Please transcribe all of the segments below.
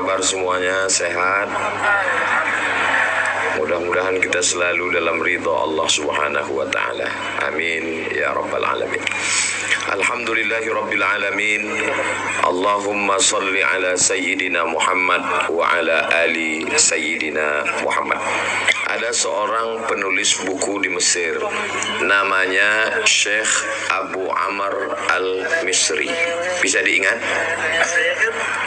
kabar semuanya? Sehat? Mudah-mudahan kita selalu dalam ridha Allah Subhanahu wa ta'ala. Amin ya rabbal alamin. Alhamdulillahi rabbil alamin. Allahumma salli ala sayyidina Muhammad wa ala ali sayyidina Muhammad. Ada seorang penulis buku di Mesir, namanya Syekh Abu Amr al-Misri. Bisa diingat?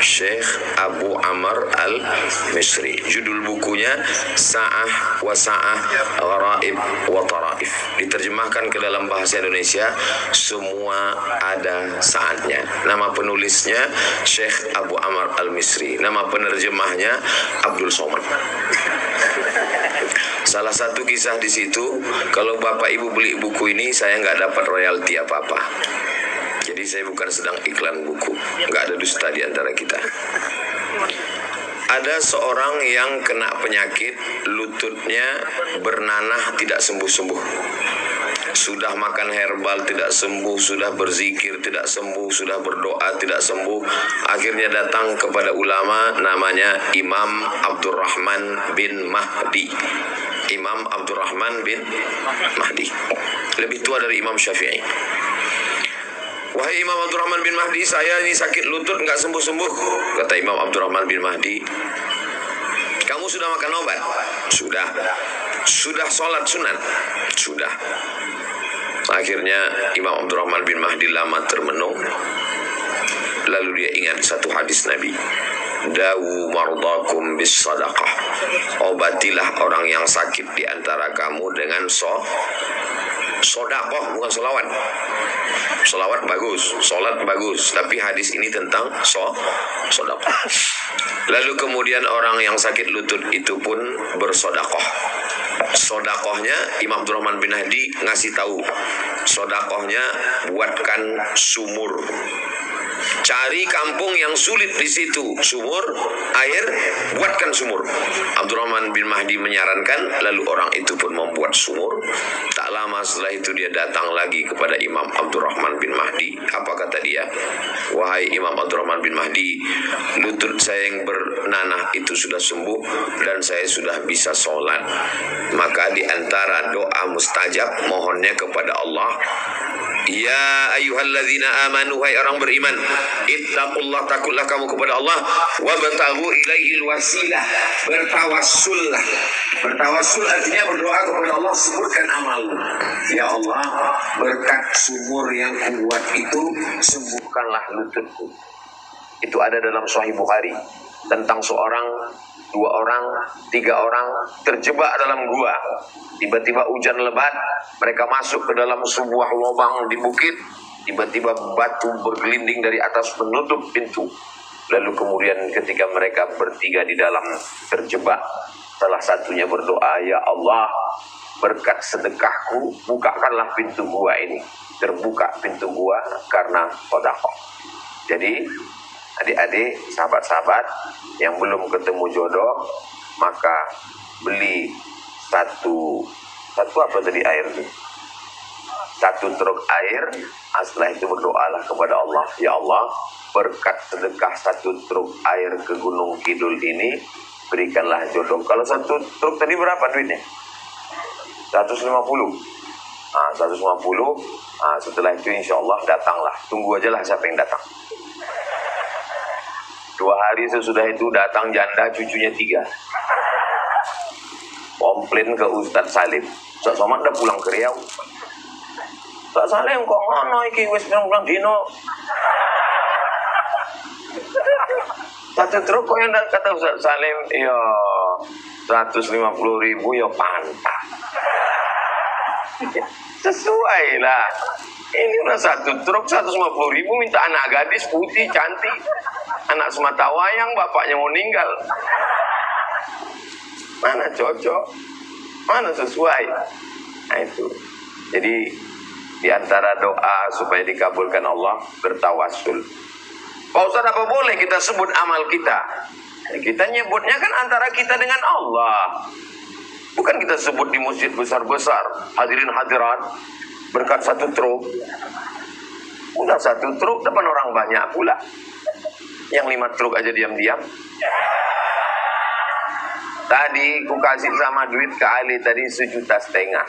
Syekh Abu Amr al-Misri. Judul bukunya Sa'ah wa Sa'ah Gharaib wa Taraif. Diterjemahkan ke dalam bahasa Indonesia, semua ada saatnya. Nama penulisnya Syekh Abu Amr al-Misri. Nama penerjemahnya Abdul Somad. Salah satu kisah di situ, kalau Bapak Ibu beli buku ini, saya nggak dapat royalti apa-apa. Jadi saya bukan sedang iklan buku, nggak ada dusta di antara kita. Ada seorang yang kena penyakit, lututnya bernanah tidak sembuh-sembuh. Sudah makan herbal tidak sembuh, sudah berzikir tidak sembuh, sudah berdoa tidak sembuh. Akhirnya datang kepada ulama, namanya Imam Abdurrahman bin Mahdi. Imam Abdurrahman bin Mahdi, lebih tua dari Imam Syafi'i. Wahai Imam Abdurrahman bin Mahdi, saya ini sakit lutut nggak sembuh-sembuh. Kata Imam Abdurrahman bin Mahdi, kamu sudah makan obat? Sudah. Sudah sholat sunat? Sudah. Akhirnya Imam Abdurrahman bin Mahdi lama termenung. Lalu dia ingat satu hadis Nabi, dawu mardakum bis sadaqah. Obatilah orang yang sakit di antara kamu dengan sodakoh, bukan solawat. Solawat bagus, solat bagus, tapi hadis ini tentang sodakoh. Lalu kemudian orang yang sakit lutut itu pun bersodakoh. Sodakohnya Imam Abdurrahman bin Mahdi ngasih tahu, sodakohnya buatkan sumur. Cari kampung yang sulit di situ, sumur air, buatkan sumur. Abdurrahman bin Mahdi menyarankan, lalu orang itu pun membuat sumur. Tak lama setelah itu dia datang lagi kepada Imam Abdurrahman bin Mahdi. Apa kata dia? Wahai Imam Abdurrahman bin Mahdi, lutut saya yang bernanah itu sudah sembuh dan saya sudah bisa sholat. Maka di antara doa mustajab, mohonnya kepada Allah, ya ayyuhalladzina amanu, hai orang beriman, ittaqullah, takutlah kamu kepada Allah, wabtaghu ilaihil wasilah, bertawassullah. Bertawassul artinya berdoa kepada Allah, sebutkan amalmu. Ya Allah, berkat sumur yang kubuat itu, sembuhkanlah lututku. Itu ada dalam Sahih Bukhari tentang seorang, dua orang, tiga orang terjebak dalam gua. Tiba-tiba hujan lebat, mereka masuk ke dalam sebuah lubang di bukit. Tiba-tiba batu bergelinding dari atas menutup pintu. Lalu kemudian ketika mereka bertiga di dalam terjebak, salah satunya berdoa, ya Allah, berkat sedekahku, bukakanlah pintu gua ini. Terbuka pintu gua karena sedekah. Jadi adik-adik, sahabat-sahabat yang belum ketemu jodoh, maka beli satu apa tadi air itu? Satu truk air. Setelah itu berdoalah kepada Allah, ya Allah, berkat sedekah satu truk air ke Gunung Kidul ini, berikanlah jodoh. Kalau satu truk tadi berapa duitnya? 150. 150. Setelah itu insya Allah datanglah. Tunggu aja lah siapa yang datang. 2 hari sesudah itu datang janda, cucunya 3. Komplain ke Ustadz Salim. Ustadz Somad udah pulang ke Riau. Ustadz Salim kok ngono iki wis pulang dino. Satu truk kok yang kata Ustadz Salim, ya 150.000 ya pantas. Sesuai lah. Ini udah satu truk 150.000, minta anak gadis putih cantik, anak semata wayang, bapaknya mau meninggal. Mana cocok, mana sesuai. Nah itu. Jadi di antara doa supaya dikabulkan Allah, bertawassul. Pak Ustaz, apa boleh kita sebut amal kita? Kita nyebutnya kan antara kita dengan Allah. Bukan kita sebut di masjid besar-besar, hadirin hadirat, berkat satu truk. Udah satu truk depan orang banyak pula. Yang 5 truk aja diam-diam. Tadi ku kasih sama duit ke Ali tadi 1,5 juta. 1,5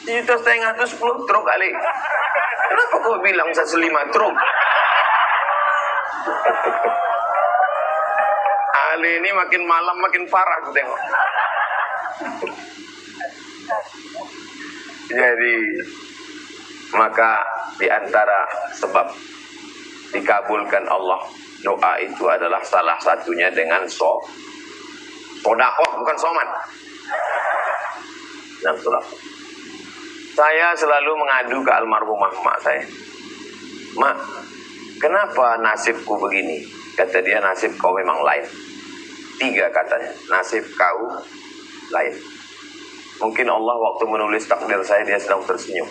juta itu 10 truk Ali. Kenapa kau bilang 1,5 truk? Ali ini makin malam makin parah aku tengok. Jadi maka diantara sebab dikabulkan Allah doa itu adalah salah satunya dengan sodakoh, bukan soman. Dan saya selalu mengadu ke almarhumah mak saya. Mak, kenapa nasibku begini? Kata dia, nasib kau memang lain. 3 katanya, nasib kau lain. Mungkin Allah waktu menulis takdir saya dia sedang tersenyum.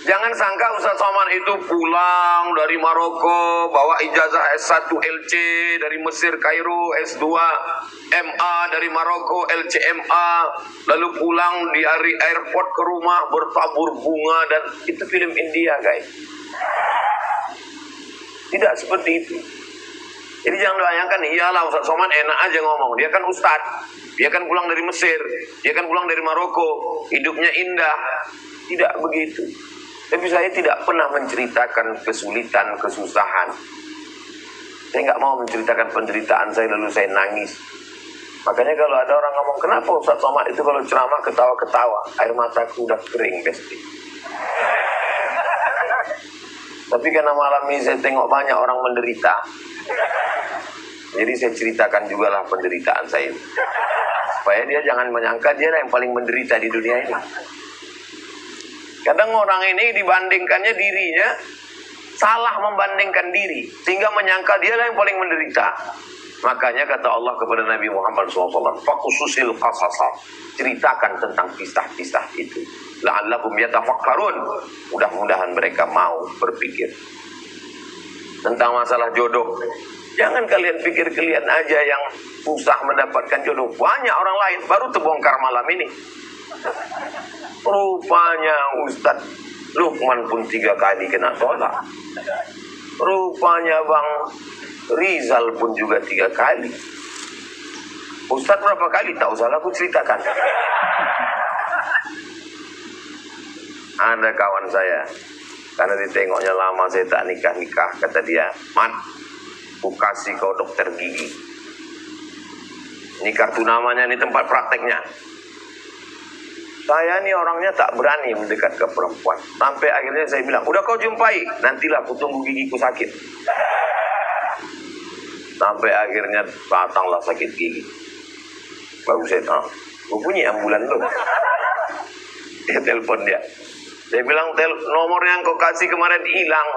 Jangan sangka Ustaz Somad itu pulang dari Maroko bawa ijazah S1 LC dari Mesir Kairo, S2 MA dari Maroko LCMA, lalu pulang di airport ke rumah bertabur bunga, dan itu film India guys. Tidak seperti itu. Jadi jangan bayangkan, iyalah Ustaz Somad enak aja ngomong, dia kan Ustaz, dia kan pulang dari Mesir, dia kan pulang dari Maroko, hidupnya indah. Tidak begitu. Tapi saya tidak pernah menceritakan kesulitan, kesusahan. Saya nggak mau menceritakan penderitaan saya lalu saya nangis. Makanya kalau ada orang ngomong, kenapa Ustaz Somad itu kalau ceramah ketawa-ketawa, air mataku udah kering pasti. Tapi karena malam ini saya tengok banyak orang menderita, jadi saya ceritakan juga lah penderitaan saya, supaya dia jangan menyangka dia yang paling menderita di dunia ini. Kadang orang ini dibandingkannya dirinya, salah membandingkan diri, sehingga menyangka dia yang paling menderita. Makanya kata Allah kepada Nabi Muhammad SAW, "Faqususil qasasa." Ceritakan tentang kisah-kisah itu. La'allahum yatafakkarun. Mudah-mudahan mereka mau berpikir. Tentang masalah jodoh, jangan kalian pikir kalian aja yang susah mendapatkan jodoh. Banyak orang lain, baru terbongkar malam ini. Rupanya Ustadz Lukman pun 3 kali kena tolak. Rupanya Bang Rizal pun juga 3 kali. Ustadz berapa kali? Tak usah aku ceritakan. Ada kawan saya, karena ditengoknya lama saya tak nikah-nikah, kata dia, "Mat, aku kasih kau dokter gigi. Ini kartu namanya, ini tempat prakteknya." Saya nih orangnya tak berani mendekat ke perempuan. Sampai akhirnya saya bilang, "Udah kau jumpai, nantilah aku tunggu gigiku sakit." Sampai akhirnya datanglah sakit gigi. Baru saya tahu, "Gue punya ambulan lo." Dia telepon dia. Dia bilang, "Nomor yang kau kasih kemarin hilang.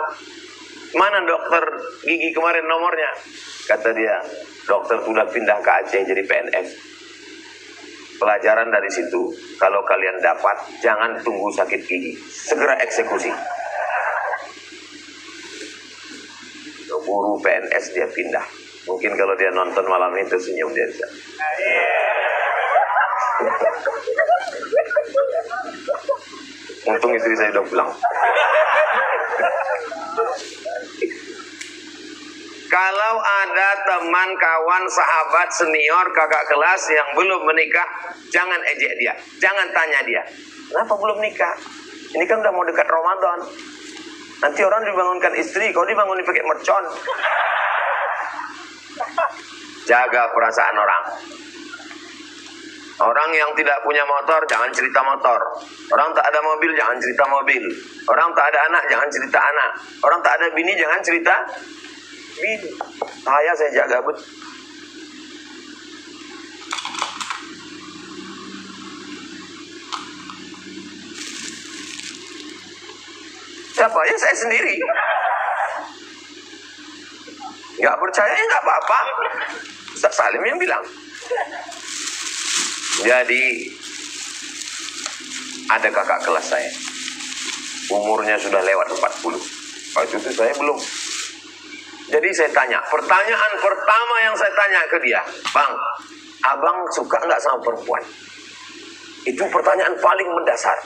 Mana dokter gigi kemarin nomornya?" Kata dia, "Dokter sudah pindah ke Aceh jadi PNS." Pelajaran dari situ, kalau kalian dapat, jangan tunggu sakit gigi, segera eksekusi. Guru PNS dia pindah. Mungkin kalau dia nonton malam ini tersenyum dia. Untung istri saya udah pulang. Kalau ada teman, kawan, sahabat, senior, kakak kelas yang belum menikah, jangan ejek dia, jangan tanya dia, "Kenapa belum nikah? Ini kan udah mau dekat Ramadan. Nanti orang dibangunkan istri, kau dibangunin pakai mercon." Jaga perasaan orang. Orang yang tidak punya motor, jangan cerita motor. Orang tak ada mobil, jangan cerita mobil. Orang tak ada anak, jangan cerita anak. Orang tak ada bini, jangan cerita bini. Saya jaga betul. Siapa? Ya saya sendiri. Nggak percaya ya nggak apa-apa. Ustaz Salim yang bilang. Jadi ada kakak kelas saya, umurnya sudah lewat 40. Waktu itu saya belum. Jadi saya tanya, pertanyaan pertama yang saya tanya ke dia, "Bang, abang suka nggak sama perempuan?" Itu pertanyaan paling mendasar.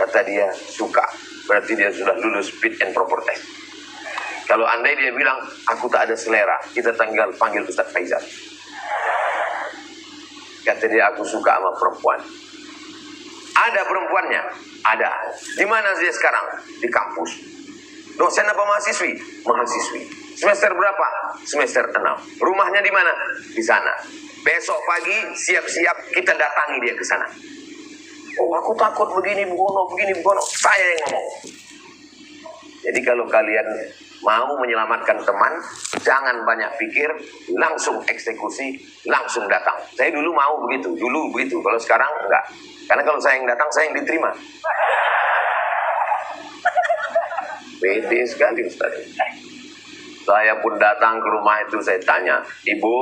Kata dia, "Suka." berarti dia sudah lulus fit and proper test. Kalau andai dia bilang, aku tak ada selera, kita tinggal panggil Ustaz Faizal. Kata dia, aku suka sama perempuan. Ada perempuannya? Ada. Di mana dia sekarang? Di kampus. Dosen apa mahasiswi? Mahasiswi. Semester berapa? Semester 6. Rumahnya di mana? Di sana. Besok pagi siap-siap kita datangi dia ke sana. Oh, aku takut begini begono. Saya yang ngomong. Jadi kalau kalian mau menyelamatkan teman, jangan banyak pikir, langsung eksekusi, langsung datang. Saya dulu mau begitu, kalau sekarang enggak. Karena kalau saya yang datang, saya yang diterima. Pede sekali Ustaz. Saya pun datang ke rumah itu, saya tanya, Ibu,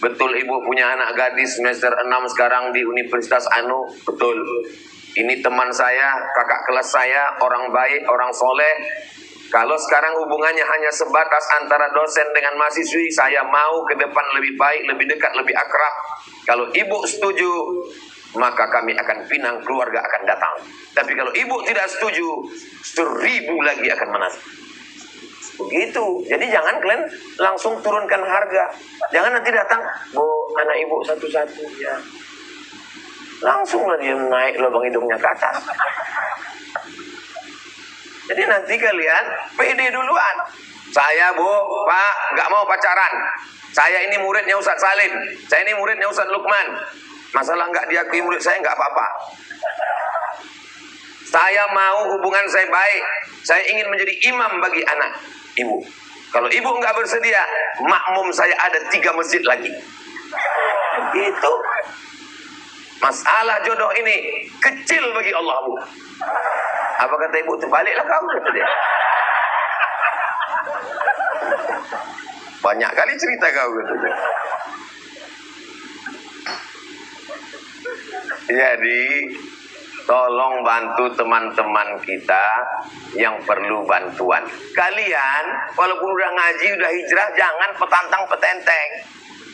betul Ibu punya anak gadis semester 6 sekarang di Universitas Anu? Betul. Ini teman saya, kakak kelas saya, orang baik, orang soleh. Kalau sekarang hubungannya hanya sebatas antara dosen dengan mahasiswi, saya mau ke depan lebih baik, lebih dekat, lebih akrab. Kalau Ibu setuju, maka kami akan pinang, keluarga akan datang. Tapi kalau Ibu tidak setuju, 1000 lagi akan menang. Begitu. Jadi jangan kalian langsung turunkan harga. Jangan nanti datang, Bu, anak Ibu satu-satunya. Langsunglah dia naik lubang hidungnya ke atas. Jadi nanti kalian pede duluan. Saya, Bu, Pak, nggak mau pacaran. Saya ini muridnya Ustaz Salim. Saya ini muridnya Ustaz Lukman. Masalah nggak diakui murid saya nggak apa-apa. Saya mau hubungan saya baik. Saya ingin menjadi imam bagi anak Ibu. Kalau Ibu nggak bersedia, makmum saya ada 3 masjid lagi. Itu masalah jodoh ini kecil bagi Allah, Bu. Apa kata Ibu itu? Baliklah kau, kata dia. Banyak kali cerita kau, kata dia. Jadi tolong bantu teman-teman kita yang perlu bantuan. Kalian walaupun udah ngaji, udah hijrah, jangan petantang-petenteng.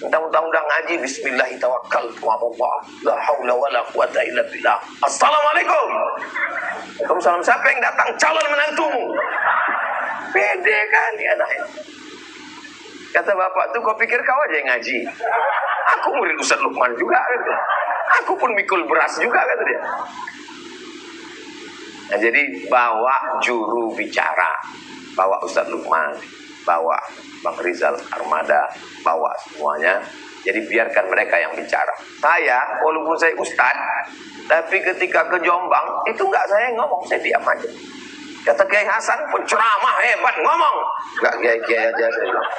Mentang-mentang udah ngaji, bismillahirrahmanirrahim, la haula wala quwata illa billah. Assalamualaikum. Waalaikumsalam. Siapa yang datang? Calon menantumu. Pede kali anaknya. Kata bapak tuh, kau pikir kau aja yang ngaji? Aku murid Ustaz Lukman juga, gitu. Aku pun mikul beras juga, kata dia. Nah, jadi bawa juru bicara, bawa Ustaz Lukman, bawa Bang Rizal Armada, bawa semuanya. Jadi biarkan mereka yang bicara. Saya, walaupun saya Ustaz, tapi ketika ke Jombang, itu enggak saya yang ngomong, saya diam aja. Kata Kiai Hasan pun ceramah hebat, ngomong. Enggak, Kiai aja saya bilang.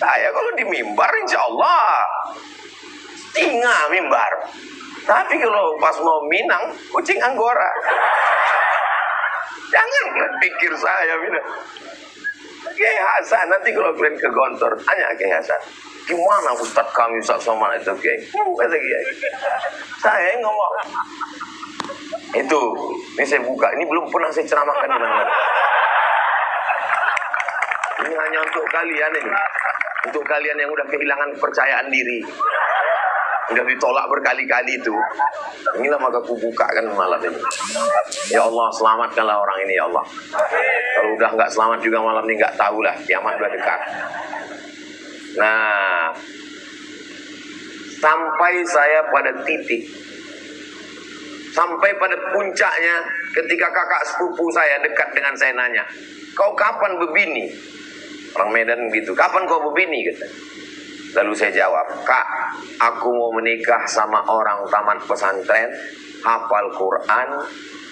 Saya kalau di mimbar insya Allah singa mimbar. Tapi kalau pas mau Minang, kucing Anggora. Jangan pikir saya Minang. Kiai Hasan, nanti kalau kalian ke Gontor, tanya Kiai Hasan, gimana Ustaz kami Ustaz Somad itu Kiai? Kata Kiai, saya yang ngomong. Itu, ini saya buka, ini belum pernah saya ceramahkan di mana-mana. Ini hanya untuk kalian ini. Untuk kalian yang udah kehilangan kepercayaan diri, udah ditolak berkali-kali itu, inilah maka aku bukakan malam ini. Ya Allah, selamatkanlah orang ini ya Allah. Kalau udah nggak selamat juga malam ini, nggak tahulah, kiamat udah dekat. Nah, sampai saya pada titik, sampai pada puncaknya ketika kakak sepupu saya dekat dengan saya nanya, kau kapan bebini? Orang Medan gitu, kapan kau bebini? Gitu. Lalu saya jawab, Kak, aku mau menikah sama orang taman pesantren, hafal Quran,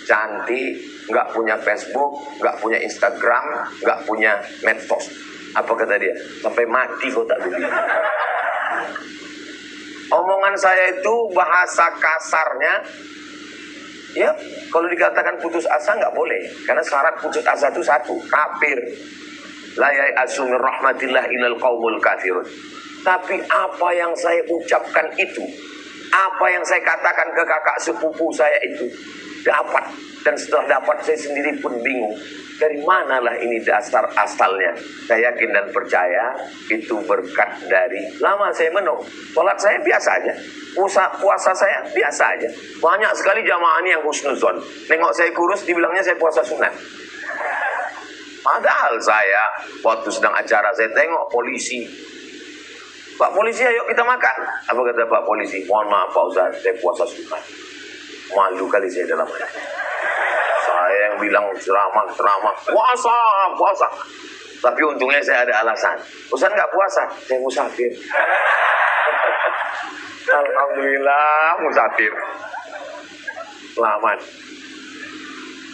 cantik, nggak punya Facebook, nggak punya Instagram, nggak punya medsos. Apa kata dia? Sampai mati kau tak bebini. Omongan saya itu bahasa kasarnya, ya kalau dikatakan putus asa nggak boleh, karena syarat putus asa itu satu, kafir. La ya'asu min rahmatillah ilal qaumul kafirun. Tapi apa yang saya ucapkan itu, apa yang saya katakan ke kakak sepupu saya itu dapat, dan setelah dapat saya sendiri pun bingung. Dari manalah ini dasar asalnya? Saya yakin dan percaya itu berkat dari lama saya menung. Sholat saya biasa aja, puasa saya biasa aja. Banyak sekali jamaah ini yang husnuzon. Nengok saya kurus, dibilangnya saya puasa sunat. Padahal saya waktu sedang acara, saya tengok polisi. Pak polisi, ayo kita makan. Apa kata Pak polisi? Mohon maaf Pak Ustaz, saya puasa sunat. Malu kali saya dalam hati. Saya yang bilang ceramah, puasa. Tapi untungnya saya ada alasan. Ustaz nggak puasa, saya musafir. Alhamdulillah musafir. Selamat.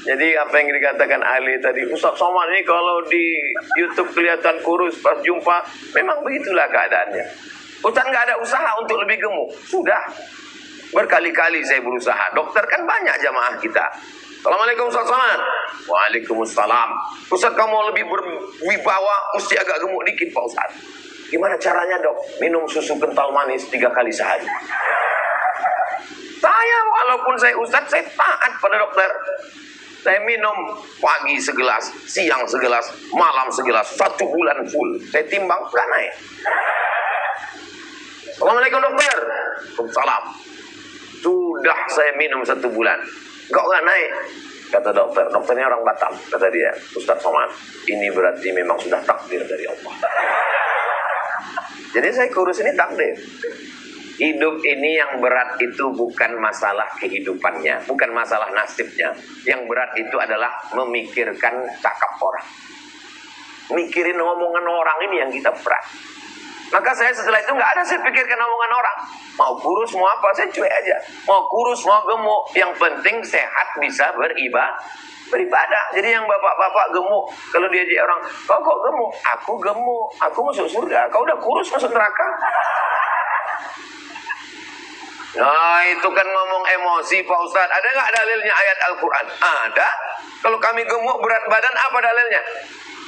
Jadi apa yang dikatakan Ali tadi, Ustaz Somad ini kalau di YouTube kelihatan kurus, pas jumpa memang begitulah keadaannya. Ustaz nggak ada usaha untuk lebih gemuk. Sudah berkali-kali saya berusaha. Dokter kan banyak jamaah kita. Assalamualaikum Ustaz Somad. Waalaikumsalam. Ustaz kamu lebih berwibawa, mesti agak gemuk dikit Pak Ustaz. Gimana caranya dok? Minum susu kental manis 3 kali sehari. Saya walaupun saya Ustaz, saya taat pada dokter. Saya minum pagi segelas, siang segelas, malam segelas, 1 bulan full. Saya timbang, gak naik. Assalamualaikum dokter. Waalaikumsalam. Sudah saya minum 1 bulan, gak naik. Kata dokter, dokternya orang Batam. Kata dia, Ustaz Somad, ini berarti memang sudah takdir dari Allah. Jadi saya kurus ini takdir. Hidup ini yang berat itu bukan masalah kehidupannya, bukan masalah nasibnya. Yang berat itu adalah memikirkan cakap orang. Mikirin omongan orang ini yang kita berat. Maka saya setelah itu nggak ada saya pikirkan omongan orang. Mau kurus, mau apa, saya cuek aja. Mau kurus, mau gemuk, yang penting sehat bisa beribadah. Jadi yang bapak-bapak gemuk, kalau diajak orang, kau kok gemuk? Aku gemuk, aku masuk surga. Kau udah kurus masuk neraka. Nah itu kan ngomong emosi Pak Ustadz. Ada nggak dalilnya ayat Al-Quran? Ada. Kalau kami gemuk berat badan, apa dalilnya?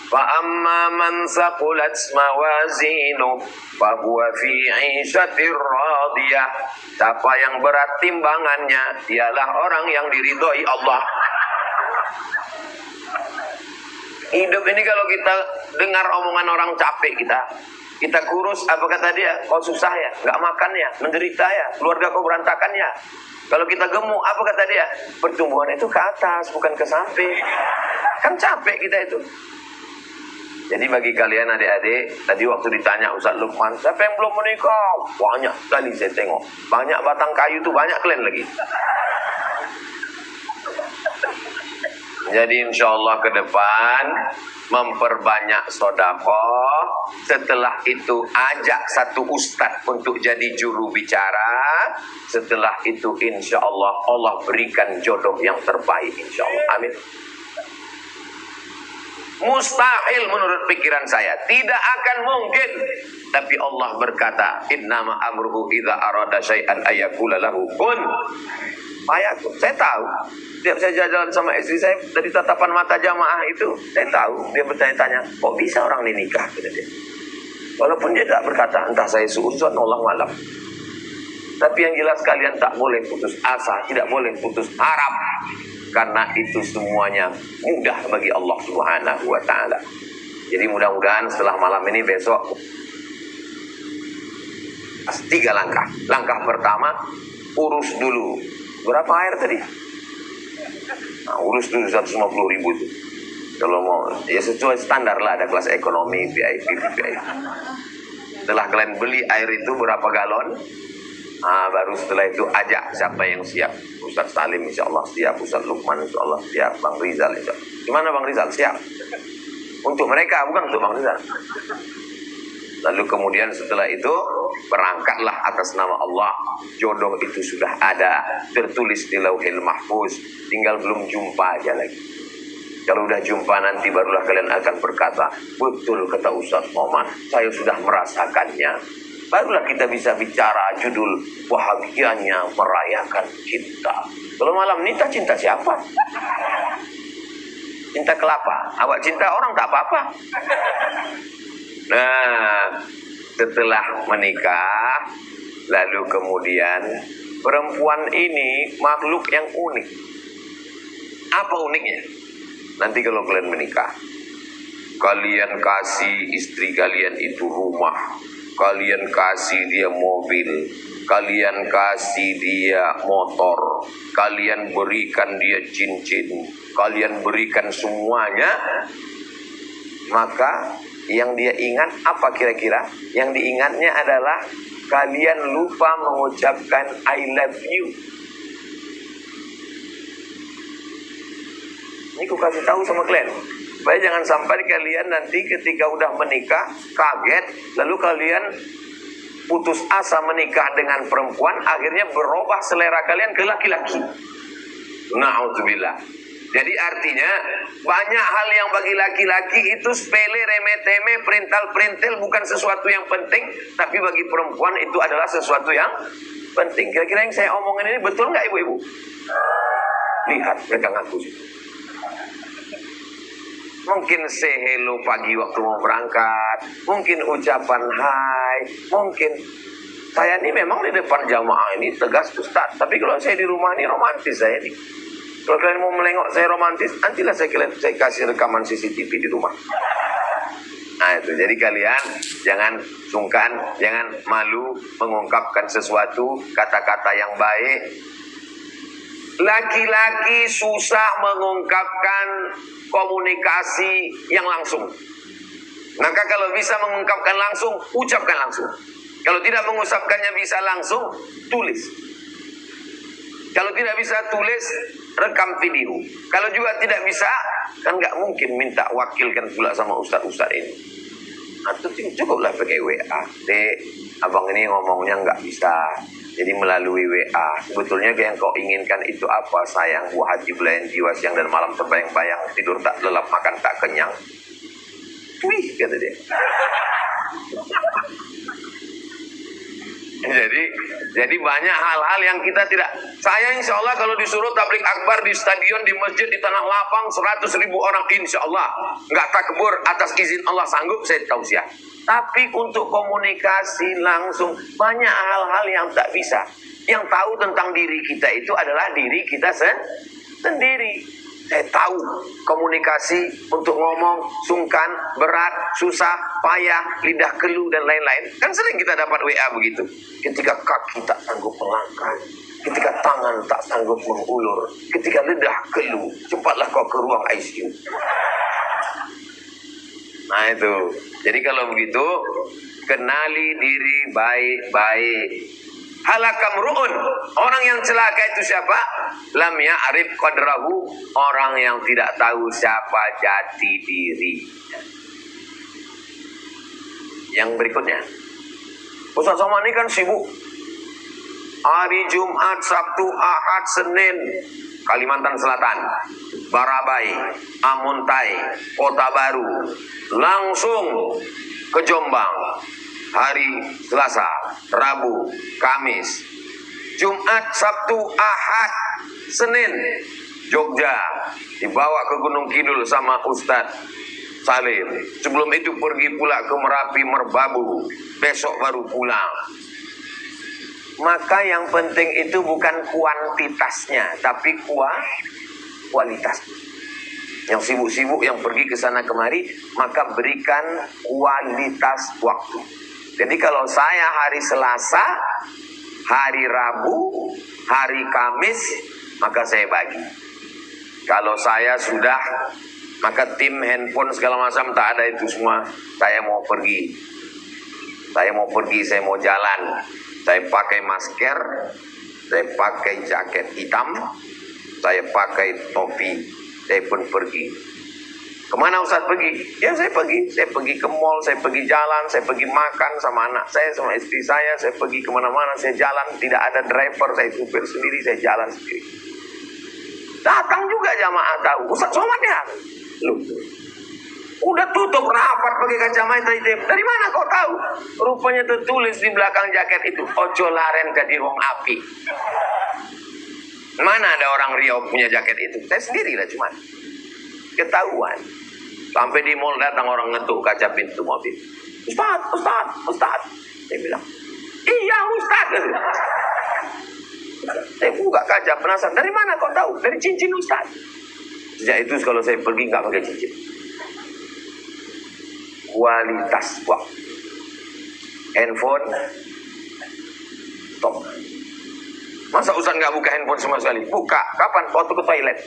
فَأَمَّا مَنْ ثَقُلَتْ مَوَازِينُهُ فَهُوَ فِي عِيشَةٍ رَاضِيَةٍ. Siapa yang berat timbangannya, dialah orang yang diridhoi Allah. Hidup ini kalau kita dengar omongan orang capek kita kurus, apa kata dia? Kau susah ya, nggak makan ya, menderita ya, keluarga kau berantakan ya. Kalau kita gemuk, apa kata dia? Pertumbuhan itu ke atas, bukan ke samping. Kan capek kita itu. Jadi bagi kalian adik-adik, tadi waktu ditanya Ustaz Lukman, siapa yang belum menikah? Banyak kali saya tengok. Banyak batang kayu itu banyak kalian lagi. Jadi insya Allah ke depan memperbanyak sedekah. Setelah itu ajak satu ustadz untuk jadi juru bicara. Setelah itu insya Allah Allah berikan jodoh yang terbaik insya Allah. Amin. Mustahil menurut pikiran saya, tidak akan mungkin. Tapi Allah berkata, innama amruhu idza arada syai'an ayaqula lahu kun fayakun. Saya tahu. Tiap saya jalan sama istri saya, dari tatapan mata jamaah itu, saya tahu. Dia bertanya-tanya, kok bisa orang ini nikah? Kata dia. Walaupun dia tidak berkata, entah saya suudzon, Allah malam. Tapi yang jelas kalian tak boleh putus asa, tidak boleh putus harap. Karena itu semuanya mudah bagi Allah Subhanahu wa ta'ala. Jadi mudah-mudahan setelah malam ini besok 3 langkah. Langkah pertama, urus dulu. Berapa air tadi? Nah, urus dulu 150.000 itu. Kalau mau, ya sesuai standar lah, ada kelas ekonomi, VIP, VIP. Setelah kalian beli air itu berapa galon, baru setelah itu ajak siapa yang siap. Ustaz Salim insya Allah siap, Ustaz Lukman insya Allah siap, Bang Rizal insya Allah. Gimana Bang Rizal? Siap. Untuk mereka, bukan untuk Bang Rizal. Lalu kemudian setelah itu berangkatlah atas nama Allah. Jodoh itu sudah ada, tertulis di Lauhil Mahfuz, tinggal belum jumpa aja lagi. Kalau udah jumpa nanti barulah kalian akan berkata, betul kata Ustaz Muhammad, saya sudah merasakannya. Barulah kita bisa bicara judul bahagianya merayakan cinta. Kalau malam ini cinta siapa? Cinta kelapa. Awak cinta orang tak apa-apa. Nah, setelah menikah, lalu kemudian perempuan ini makhluk yang unik. Apa uniknya? Nanti kalau kalian menikah, kalian kasih istri kalian itu rumah, kalian kasih dia mobil, kalian kasih dia motor, kalian berikan dia cincin, kalian berikan semuanya. Maka yang dia ingat apa kira-kira? Yang diingatnya adalah kalian lupa mengucapkan I love you. Ini aku kasih tahu sama kalian, supaya jangan sampai kalian nanti ketika udah menikah kaget, lalu kalian putus asa menikah dengan perempuan, akhirnya berubah selera kalian ke laki-laki. Na'udzubillah. Jadi artinya banyak hal yang bagi laki-laki itu sepele, remeh-temeh, perintal-perintil, bukan sesuatu yang penting, tapi bagi perempuan itu adalah sesuatu yang penting. Kira-kira yang saya omongin ini betul nggak ibu-ibu? Lihat mereka ngaku sih. Mungkin say hello pagi waktu mau berangkat, mungkin ucapan hai, mungkin saya ini memang di depan jamaah ini tegas Ustaz, tapi kalau saya di rumah ini romantis saya ini. Kalau kalian mau melengok saya romantis, nantilah saya kasih rekaman CCTV di rumah. Nah itu, jadi kalian jangan sungkan, jangan malu mengungkapkan sesuatu, kata-kata yang baik. Laki-laki susah mengungkapkan komunikasi yang langsung. Maka kalau bisa mengungkapkan langsung, ucapkan langsung. Kalau tidak mengucapkannya bisa langsung, tulis. Kalau tidak bisa tulis, rekam video. Kalau juga tidak bisa, kan nggak mungkin minta wakilkan pula sama ustaz-ustaz ini. Atau cukuplah pakai WA. Dek, abang ini ngomongnya nggak bisa. Jadi melalui WA, sebetulnya yang kau inginkan itu apa sayang? Buah hati belayan jiwa siang dan malam terbayang-bayang, tidur tak lelap, makan tak kenyang. Wih, kata dia. Jadi banyak hal-hal yang kita tidak. Saya insya Allah kalau disuruh tablik akbar di stadion, di masjid, di tanah lapang 100.000 orang, insya Allah nggak takbur, atas izin Allah sanggup saya tausiah. Tapi untuk komunikasi langsung banyak hal-hal yang tak bisa. Yang tahu tentang diri kita itu adalah diri kita sendiri. Saya tahu komunikasi untuk ngomong sungkan, berat, susah, payah, lidah keluh dan lain-lain. Kan sering kita dapat WA begitu. Ketika kaki tak sanggup melangkah, ketika tangan tak sanggup mengulur, ketika lidah keluh, cepatlah kau ke ruang ICU. Nah itu. Jadi kalau begitu, kenali diri baik-baik. Halakamru'un, orang yang celaka itu siapa? Lam ya'rif qadrahu, orang yang tidak tahu siapa jati diri. Yang berikutnya, Ustaz Somad ini kan sibuk. Hari Jumat, Sabtu, Ahad, Senin, Kalimantan Selatan, Barabai, Amuntai, Kota Baru, langsung ke Jombang. Hari Selasa, Rabu, Kamis, Jumat, Sabtu, Ahad, Senin, Jogja, dibawa ke Gunung Kidul sama Ustadz Salim. Sebelum itu pergi pula ke Merapi, Merbabu, besok baru pulang. Maka yang penting itu bukan kuantitasnya, tapi kualitas. Yang sibuk-sibuk, yang pergi ke sana kemari, maka berikan kualitas waktu. Jadi kalau saya hari Selasa, hari Rabu, hari Kamis, maka saya bagi. Kalau saya sudah, maka tim handphone segala macam tak ada itu semua. Saya mau pergi, saya mau jalan. Saya pakai masker, saya pakai jaket hitam, saya pakai topi, saya pun pergi. Kemana Ustaz pergi? Ya saya pergi ke mall, saya pergi jalan, saya pergi makan sama anak saya, sama istri saya pergi kemana-mana, saya jalan, tidak ada driver, saya supir sendiri, saya jalan sendiri. Datang juga jamaah tahu, Ustaz Somad ya? Loh, udah tutup rapat pakai kacamata itu. Dari mana kau tahu? Rupanya tertulis di belakang jaket itu, ojo laren jadi wong api. Mana ada orang Riau punya jaket itu? Saya sendirilah cuman. Ketahuan. Sampai di mall datang orang ngetuk kaca pintu mobil. Ustaz. Saya bilang, iya Ustaz. Saya buka kaca penasaran. Dari mana kau tahu? Dari cincin Ustaz. Sejak itu kalau saya pergi nggak pakai cincin. Kualitas waktu. Handphone stop. Masa Ustaz nggak buka handphone sama sekali? Buka. Kapan? Waktu ke toilet.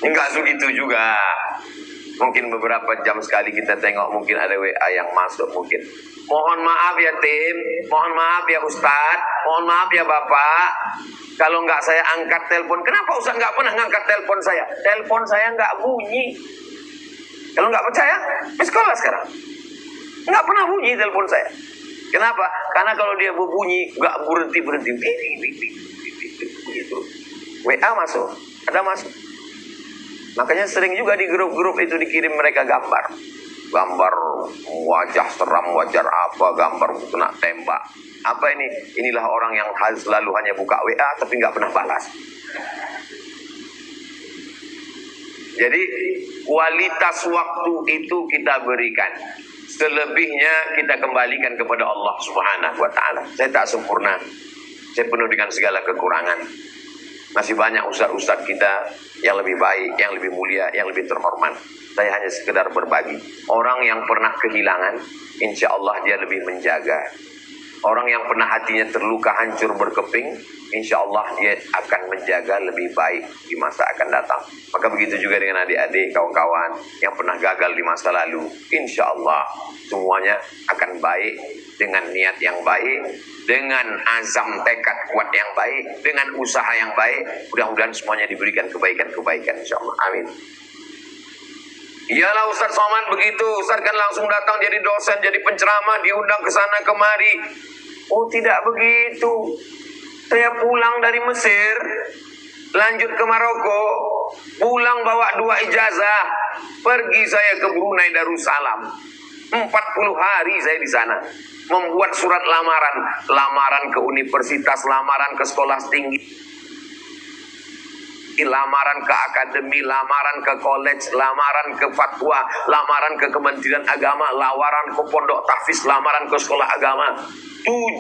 Enggak segitu juga. Mungkin beberapa jam sekali kita tengok, mungkin ada WA yang masuk mungkin. Mohon maaf ya tim, mohon maaf ya Ustaz, mohon maaf ya Bapak. Kalau nggak saya angkat telepon, kenapa Ustaz nggak pernah ngangkat telepon saya? Telepon saya nggak bunyi. Kalau nggak percaya, di sekolah sekarang. Nggak pernah bunyi telepon saya. Kenapa? Karena kalau dia berbunyi, nggak berhenti. Begitu. WA masuk, ada masuk. Makanya sering juga di grup-grup itu dikirim mereka gambar wajah seram, wajah apa, gambar kena tembak. Apa ini? Inilah orang yang selalu hanya buka WA tapi nggak pernah balas. Jadi kualitas waktu itu kita berikan. Selebihnya kita kembalikan kepada Allah Subhanahu wa ta'ala. Saya tak sempurna. Saya penuh dengan segala kekurangan. Masih banyak ustaz-ustaz kita yang lebih baik, yang lebih mulia, yang lebih terhormat. Saya hanya sekedar berbagi. Orang yang pernah kehilangan, insya Allah dia lebih menjaga. Orang yang pernah hatinya terluka, hancur, berkeping, insya Allah dia akan menjaga lebih baik di masa akan datang. Maka begitu juga dengan adik-adik, kawan-kawan yang pernah gagal di masa lalu. Insya Allah semuanya akan baik dengan niat yang baik, dengan azam tekad kuat yang baik, dengan usaha yang baik. Mudah-mudahan semuanya diberikan kebaikan-kebaikan, insya Allah. Amin. Iyalah Ustaz Somad begitu. Ustaz kan langsung datang jadi dosen, jadi penceramah, diundang ke sana kemari. Oh tidak begitu. Saya pulang dari Mesir, lanjut ke Maroko, pulang bawa 2 ijazah, pergi saya ke Brunei Darussalam. 40 hari saya di sana, membuat surat lamaran, lamaran ke universitas, lamaran ke sekolah tinggi, lamaran ke akademi, lamaran ke college, lamaran ke fatwa, lamaran ke Kementerian Agama, lamaran ke pondok tahfiz, lamaran ke sekolah agama. 17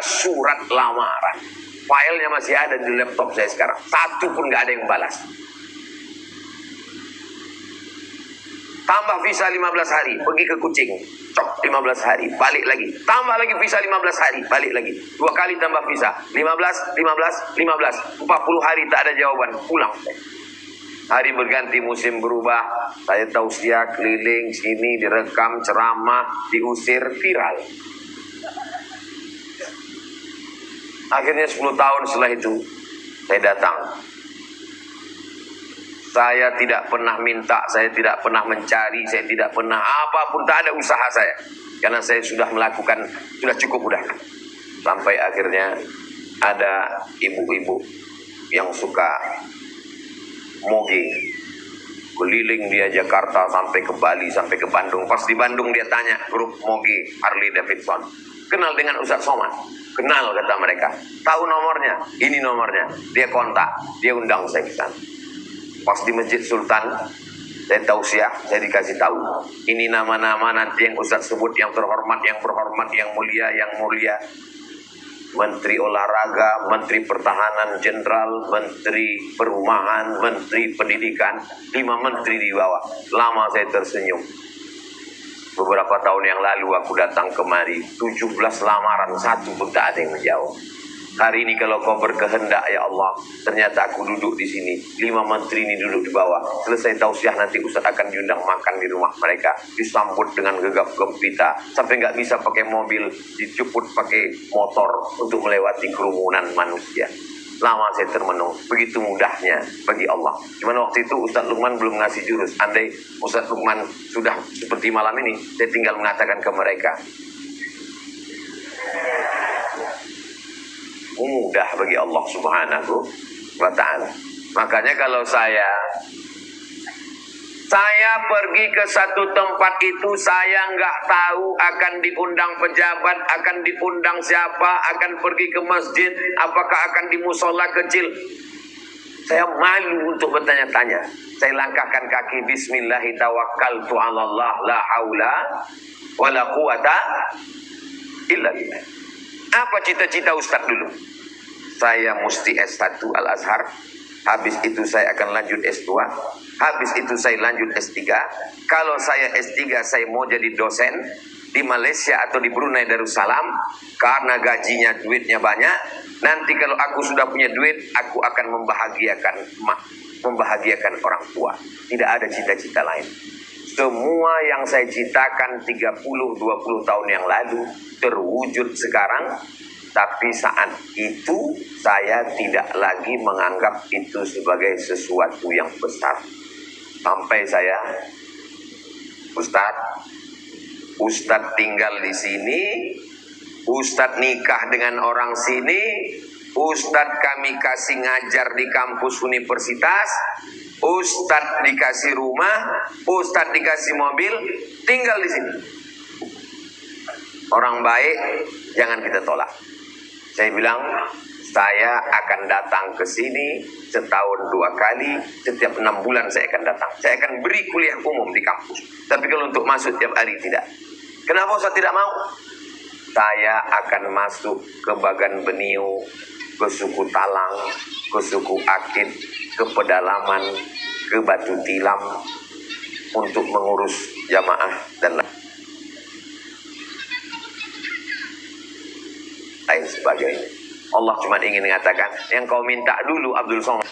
surat lamaran. Filenya masih ada di laptop saya sekarang. Satu pun nggak ada yang balas. Tambah visa 15 hari, pergi ke Kucing, cok 15 hari, balik lagi. Tambah lagi visa 15 hari, balik lagi. 2 kali tambah visa, 15, 40 hari tak ada jawaban, pulang. Hari berganti, musim berubah, saya tausiah keliling sini, direkam, ceramah, diusir, viral. Akhirnya 10 tahun setelah itu, saya datang. Saya tidak pernah minta, saya tidak pernah mencari, saya tidak pernah apapun, tak ada usaha saya. Karena saya sudah melakukan, sudah cukup udah. Sampai akhirnya ada ibu-ibu yang suka moge. Keliling dia Jakarta sampai ke Bali, sampai ke Bandung. Pas di Bandung dia tanya grup moge Harley Davidson. Kenal dengan Ustaz Somad? Kenal kata mereka. Tahu nomornya? Ini nomornya. Dia kontak, dia undang saya ke sana. Pas di Masjid Sultan, saya tausiah, saya dikasih tahu. Ini nama-nama nanti yang Ustaz sebut, yang terhormat, yang berhormat, yang mulia, yang mulia. Menteri Olahraga, Menteri Pertahanan Jenderal, Menteri Perumahan, Menteri Pendidikan, 5 menteri di bawah. Lama saya tersenyum. Beberapa tahun yang lalu aku datang kemari, 17 lamaran, satu pun tak ada yang menjawab. Hari ini kalau kau berkehendak ya Allah, ternyata aku duduk di sini, 5 menteri ini duduk di bawah. Selesai tausiah nanti Ustaz akan diundang makan di rumah mereka, disambut dengan gegap gempita, sampai nggak bisa pakai mobil, dijemput pakai motor untuk melewati kerumunan manusia. Lama saya termenung, begitu mudahnya bagi Allah. Cuman waktu itu Ustaz Lukman belum ngasih jurus. Andai Ustaz Lukman sudah seperti malam ini, saya tinggal mengatakan ke mereka, mudah bagi Allah Subhanahu wa ta'ala. Makanya kalau saya pergi ke satu tempat itu, saya nggak tahu akan diundang pejabat, akan diundang siapa, akan pergi ke masjid, apakah akan di musola kecil. Saya malu untuk bertanya-tanya. Saya langkahkan kaki, bismillahi tawakkaltu 'alallah la haula wala quwata illa billah. Apa cita-cita Ustaz dulu? Saya mesti S1 Al-Azhar, Habis itu saya akan lanjut S2. Habis itu saya lanjut S3. Kalau saya S3 saya mau jadi dosen di Malaysia atau di Brunei Darussalam karena gajinya, duitnya banyak. Nanti kalau aku sudah punya duit, aku akan membahagiakan orang tua. Tidak ada cita-cita lain. Semua yang saya citakan 30-20 tahun yang lalu terwujud sekarang. Tapi saat itu saya tidak lagi menganggap itu sebagai sesuatu yang besar. Sampai saya, Ustadz tinggal di sini, Ustadz nikah dengan orang sini, Ustadz kami kasih ngajar di kampus universitas, Ustadz dikasih rumah, Ustadz dikasih mobil, tinggal di sini. Orang baik jangan kita tolak. Saya bilang, saya akan datang ke sini setahun 2 kali, setiap 6 bulan saya akan datang. Saya akan beri kuliah umum di kampus. Tapi kalau untuk masuk tiap hari tidak. Kenapa saya tidak mau? Saya akan masuk ke Bagan Beniu, ke suku Talang, ke suku Akit, ke pedalaman, ke Batu Tilam untuk mengurus jamaah dan lain sebagainya. Allah cuma ingin mengatakan, yang kau minta dulu Abdul Somad,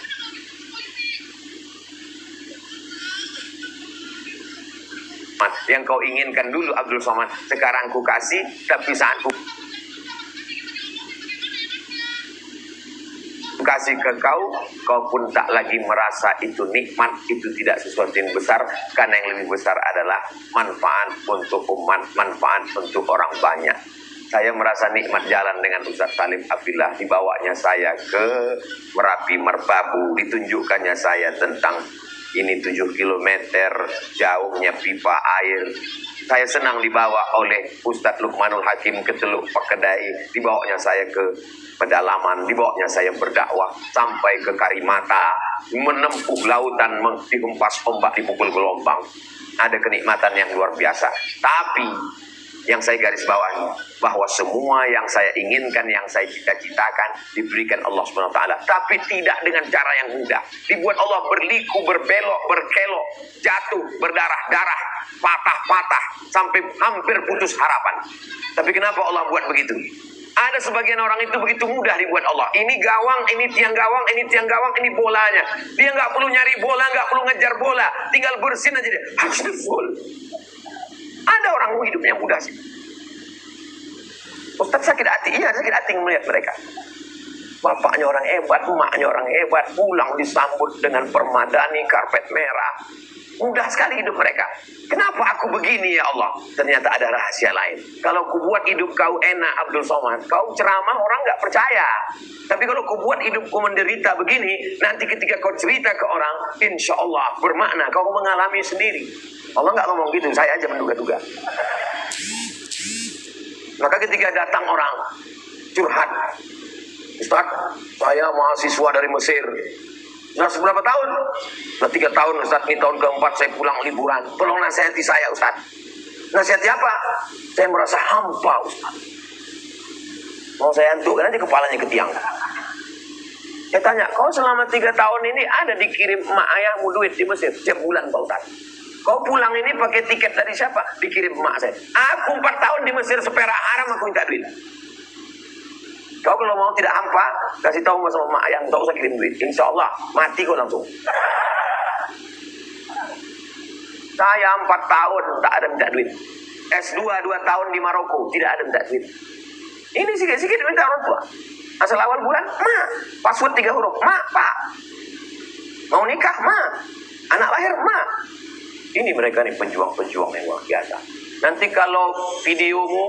yang kau inginkan dulu Abdul Somad, sekarang ku kasih, tapi saat ku kasih ke kau, kau pun tak lagi merasa itu nikmat, itu tidak sesuatu yang besar, karena yang lebih besar adalah manfaat untuk umat, manfaat untuk orang banyak. Saya merasa nikmat jalan dengan Ustaz Salim Abdillah, dibawanya saya ke Merapi Merbabu, ditunjukkannya saya tentang ini 7 km jauhnya pipa air. Saya senang dibawa oleh Ustadz Luqmanul Hakim ke Teluk Pakedai, dibawanya saya ke pedalaman, dibawanya saya berdakwah sampai ke Karimata, menempuh lautan, dihempas ombak, dipukul gelombang. Ada kenikmatan yang luar biasa. Tapi yang saya garis bawahi, bahwa semua yang saya inginkan, yang saya cita-citakan diberikan Allah SWT, tapi tidak dengan cara yang mudah. Dibuat Allah berliku, berbelok, berkelok, jatuh, berdarah-darah, patah-patah, sampai hampir putus harapan. Tapi kenapa Allah buat begitu? Ada sebagian orang itu begitu mudah dibuat Allah. Ini gawang, ini tiang gawang, ini tiang gawang, ini bolanya. Dia nggak perlu nyari bola, nggak perlu ngejar bola, tinggal bersin aja dia. Harus full. Ada orang hidupnya mudah sih. Ustaz sakit hati, iya sakit hati melihat mereka. Bapaknya orang hebat, emaknya orang hebat, pulang disambut dengan permadani, karpet merah. Mudah sekali hidup mereka. Kenapa aku begini ya Allah? Ternyata ada rahasia lain. Kalau ku buat hidup kau enak Abdul Somad, kau ceramah orang nggak percaya. Tapi kalau ku buat hidupku menderita begini, nanti ketika kau cerita ke orang, insya Allah bermakna, kau mengalami sendiri. Allah nggak ngomong gitu, saya aja menduga-duga. Maka ketika datang orang curhat, Ustaz, saya mahasiswa dari Mesir. Sudah seberapa tahun? Sudah 3 tahun Ustaz, ini tahun keempat saya pulang liburan. Tolong nasihati saya Ustaz. Nasihati apa? Saya merasa hampa Ustaz. Mau saya antukkan aja kepalanya ke tiang. Saya tanya, kau selama 3 tahun ini ada dikirim emak ayahmu duit di Mesir setiap bulan Pak Ustaz? Kau pulang ini pakai tiket dari siapa? Dikirim emak saya. Aku 4 tahun di Mesir seperak haram aku minta duit. Kau kalau mau tidak hampa, kasih tahu sama emak ayah, tak usah kirim duit. Insya Allah mati kau langsung. Saya 4 tahun tak ada minta duit. S2 2 tahun di Maroko tidak ada minta duit. Ini sikit-sikit minta orang tua. Asal awal bulan, ma. Password 3 huruf, ma, pak. Mau nikah, ma. Anak lahir, ma. Ini mereka nih penjuang-penjuang yang luar biasa. Nanti kalau videomu,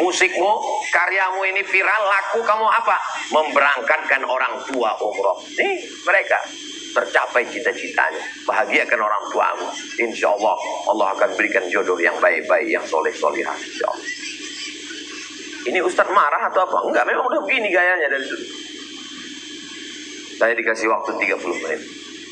musikmu, karyamu ini viral, laku, kamu apa? Memberangkatkan orang tua umroh. Nih mereka tercapai cita-citanya. Bahagiakan orang tuamu. Insya Allah, Allah akan berikan jodoh yang baik-baik, yang soleh-solehah. Insya Allah. Ini Ustadz marah atau apa? Enggak, memang udah begini gayanya dari dulu. Saya dikasih waktu 30 menit.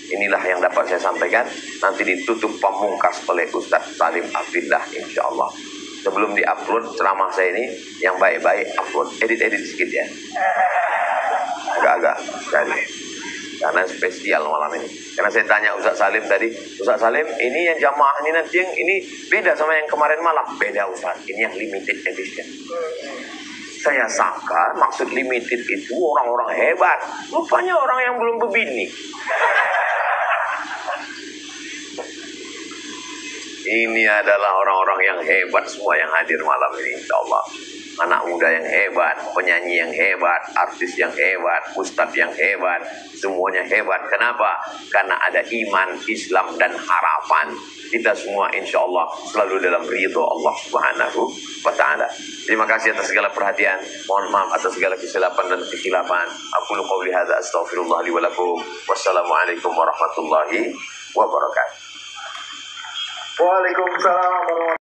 Inilah yang dapat saya sampaikan. Nanti ditutup pamungkas oleh Ustadz Salim Abdillah insya Allah. Sebelum diupload ceramah saya ini, yang baik-baik upload. Edit-edit sedikit ya. Agak-agak sekali. karena spesial malam ini. Karena saya tanya Ustaz Salim tadi, Ustaz Salim, ini yang jamaah ini nanti yang ini beda sama yang kemarin malam. Beda Ustaz, ini yang limited edition. Saya sangka maksud limited itu orang-orang hebat. Rupanya orang yang belum berbini. Ini adalah orang-orang yang hebat semua yang hadir malam ini, insya Allah. Anak muda yang hebat, penyanyi yang hebat, artis yang hebat, ustadz yang hebat, semuanya hebat. Kenapa? Karena ada iman, Islam, dan harapan. Kita semua insya Allah selalu dalam ridho Allah Subhanahu wa Ta'ala. Terima kasih atas segala perhatian. Mohon maaf atas segala kesilapan dan kekhilafan. Aku qouli hadza astaghfirullah li wa lakum. Wassalamualaikum warahmatullahi wabarakatuh. Waalaikumsalam warahmatullahi wabarakatuh.